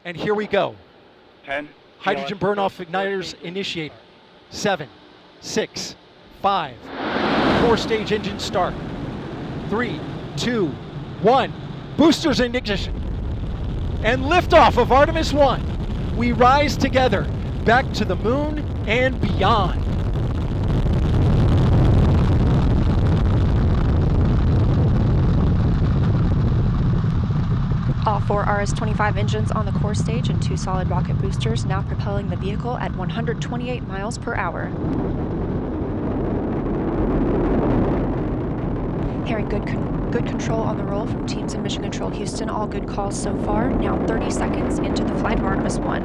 And here we go. 10. Hydrogen burn-off igniters initiated. 7, 6, 5. 4-stage engine start. 3, 2, 1. Boosters in ignition. And liftoff of Artemis I. We rise together back to the moon and beyond. All 4 RS-25 engines on the core stage and 2 solid rocket boosters now propelling the vehicle at 128 miles per hour. Hearing good control on the roll from teams in Mission Control Houston. All good calls so far. Now 30 seconds into the flight of Artemis I.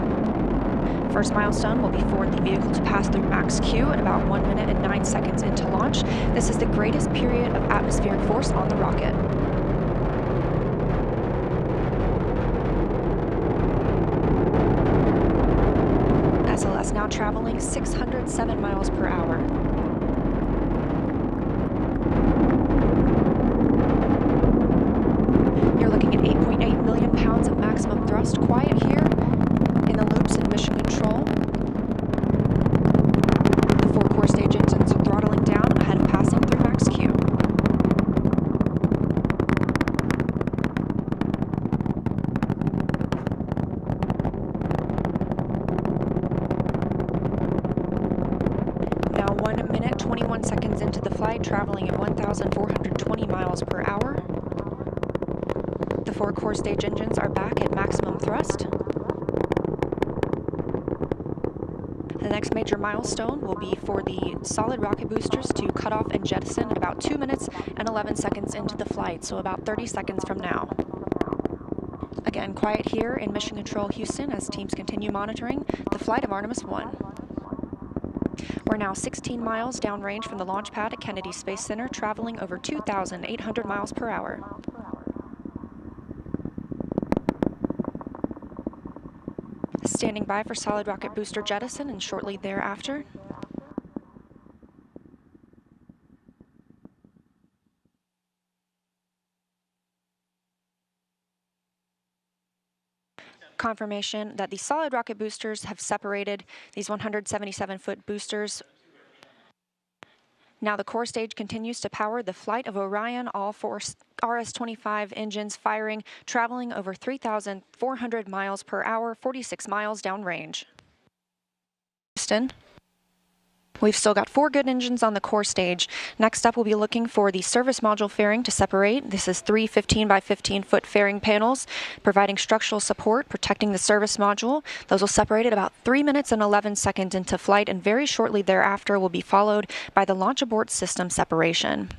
First milestone will be for the vehicle to pass through max Q at about 1 minute and 9 seconds into launch. This is the greatest period of atmospheric force on the rocket. SLS now traveling 607 miles per hour. You're looking at 8.8 million pounds of maximum thrust. Quiet here in the loops in Mission Control. The 4 core stage engines are throttling down ahead of passing through max Q. Now 1 minute, 21 seconds into the flight, traveling at 1,420 miles per hour. The 4 core stage engines are back at maximum thrust. The next major milestone will be for the solid rocket boosters to cut off and jettison at about 2 minutes and 11 seconds into the flight, so about 30 seconds from now. Again, quiet here in Mission Control Houston as teams continue monitoring the flight of Artemis I. We're now 16 miles downrange from the launch pad at Kennedy Space Center, traveling over 2,800 miles per hour. Standing by for solid rocket booster jettison and shortly thereafter. Confirmation that the solid rocket boosters have separated these 177-foot boosters. Now the core stage continues to power the flight of Orion, all 4 RS-25 engines firing, traveling over 3,400 miles per hour, 46 miles downrange. Houston. We've still got 4 good engines on the core stage. Next up, we'll be looking for the service module fairing to separate. This is 3 15 by 15-foot fairing panels, providing structural support, protecting the service module. Those will separate at about 3 minutes and 11 seconds into flight, and very shortly thereafter will be followed by the launch abort system separation.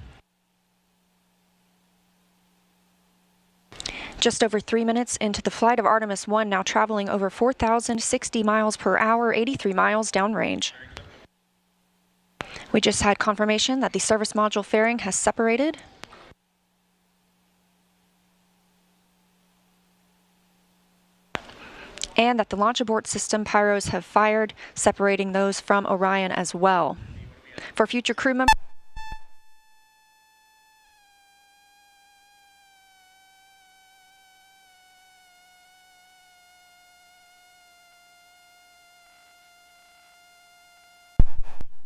Just over 3 minutes into the flight of Artemis I, now traveling over 4,060 miles per hour, 83 miles downrange. We just had confirmation that the service module fairing has separated. And that the launch abort system pyros have fired, separating those from Orion as well. For future crew members,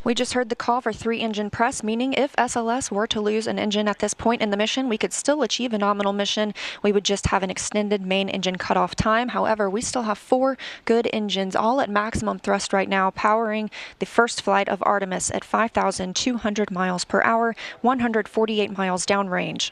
we just heard the call for 3-engine press, meaning if SLS were to lose an engine at this point in the mission, we could still achieve a nominal mission. We would just have an extended main engine cutoff time. However, we still have 4 good engines, all at maximum thrust right now, powering the first flight of Artemis at 5,200 miles per hour, 148 miles downrange.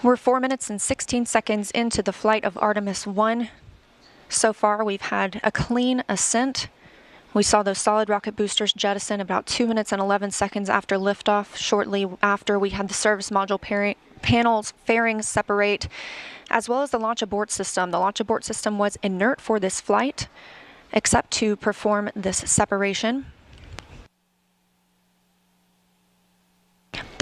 We're 4 minutes and 16 seconds into the flight of Artemis I. So far, we've had a clean ascent. We saw those solid rocket boosters jettison about 2 minutes and 11 seconds after liftoff. Shortly after, we had the service module panels fairings separate, as well as the launch abort system. The launch abort system was inert for this flight, except to perform this separation.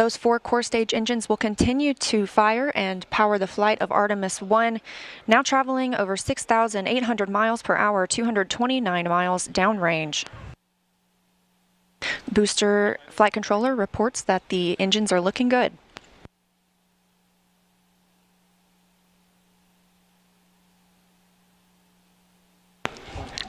Those 4 core stage engines will continue to fire and power the flight of Artemis I, now traveling over 6,800 miles per hour, 229 miles downrange. Booster flight controller reports that the engines are looking good.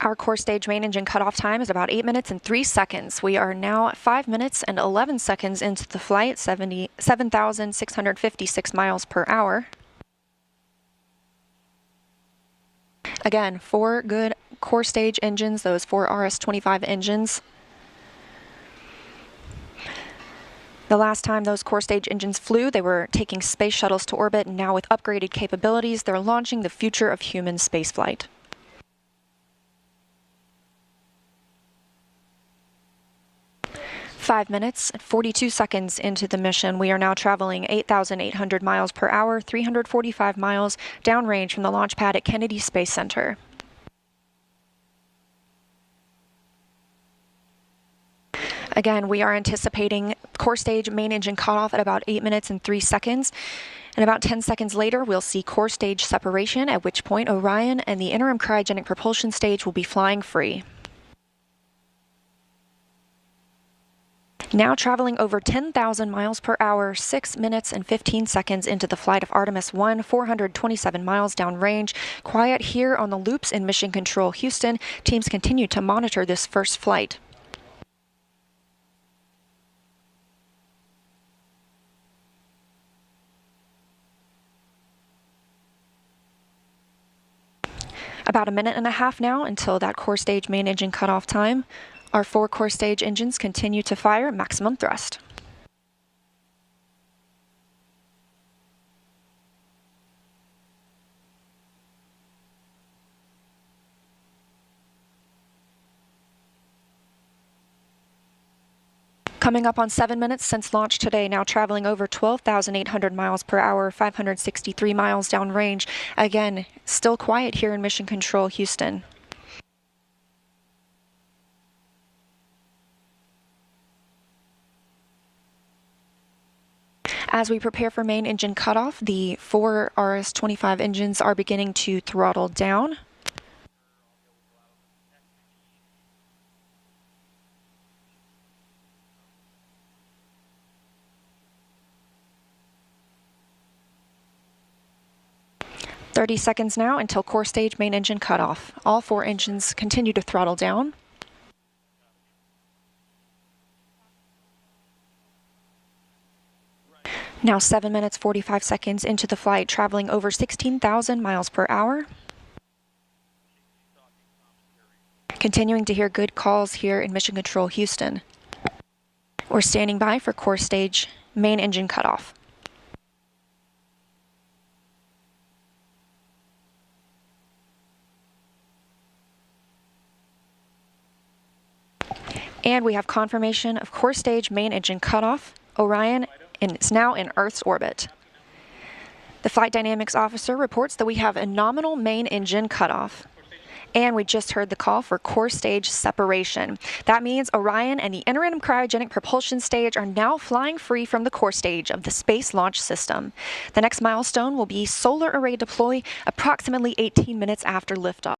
Our core stage main engine cutoff time is about 8 minutes and 3 seconds. We are now 5 minutes and 11 seconds into the flight, 7,656 miles per hour. Again, 4 good core stage engines, those 4 RS-25 engines. The last time those core stage engines flew, they were taking space shuttles to orbit, and now with upgraded capabilities, they're launching the future of human spaceflight. Five minutes and 42 seconds into the mission, we are now traveling 8,800 miles per hour, 345 miles downrange from the launch pad at Kennedy Space Center. Again, we are anticipating core stage main engine cutoff at about 8 minutes and 3 seconds. And about 10 seconds later, we'll see core stage separation, at which point Orion and the interim cryogenic propulsion stage will be flying free. Now traveling over 10,000 miles per hour, 6 minutes and 15 seconds into the flight of Artemis I, 427 miles downrange. Quiet here on the loops in Mission Control Houston. Teams continue to monitor this first flight. About a minute and a half now until that core stage main engine cutoff time. Our 4 core stage engines continue to fire at maximum thrust. Coming up on 7 minutes since launch today, now traveling over 12,800 miles per hour, 563 miles downrange. Again, still quiet here in Mission Control Houston. As we prepare for main engine cutoff, the 4 RS-25 engines are beginning to throttle down. "30 seconds now until core stage main engine cutoff. All 4 engines continue to throttle down. Now 7 minutes 45 seconds into the flight, traveling over 16,000 miles per hour. Continuing to hear good calls here in Mission Control Houston. We're standing by for core stage main engine cutoff. And we have confirmation of core stage main engine cutoff. Orion is now in Earth's orbit. The flight dynamics officer reports that we have a nominal main engine cutoff. And we just heard the call for core stage separation. That means Orion and the interim cryogenic propulsion stage are now flying free from the core stage of the Space Launch System. The next milestone will be solar array deploy approximately 18 minutes after liftoff.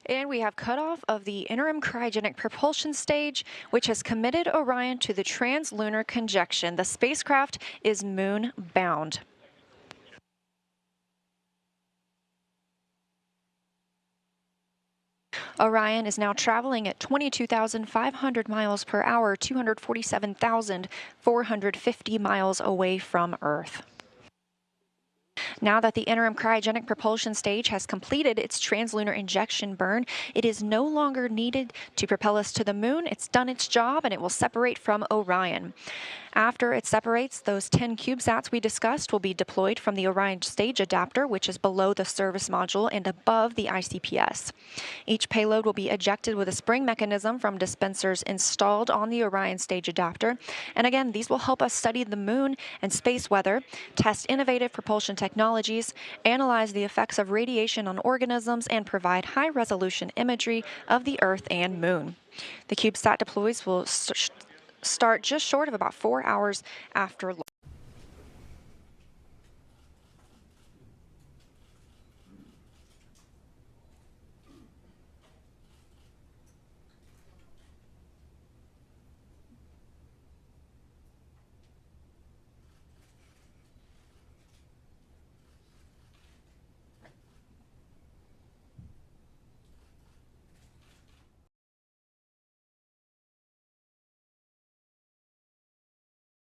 And we have cutoff of the interim cryogenic propulsion stage, which has committed Orion to the translunar conjunction. The spacecraft is moon bound. Orion is now traveling at 22,500 miles per hour, 247,450 miles away from Earth. Now that the interim cryogenic propulsion stage has completed its translunar injection burn, it is no longer needed to propel us to the moon. It's done its job and it will separate from Orion. After it separates, those 10 CubeSats we discussed will be deployed from the Orion stage adapter, which is below the service module and above the ICPS. Each payload will be ejected with a spring mechanism from dispensers installed on the Orion stage adapter. And again, these will help us study the moon and space weather, test innovative propulsion technologies, analyze the effects of radiation on organisms, and provide high-resolution imagery of the Earth and moon. The CubeSat deploys will start just short of about 4 hours after launch.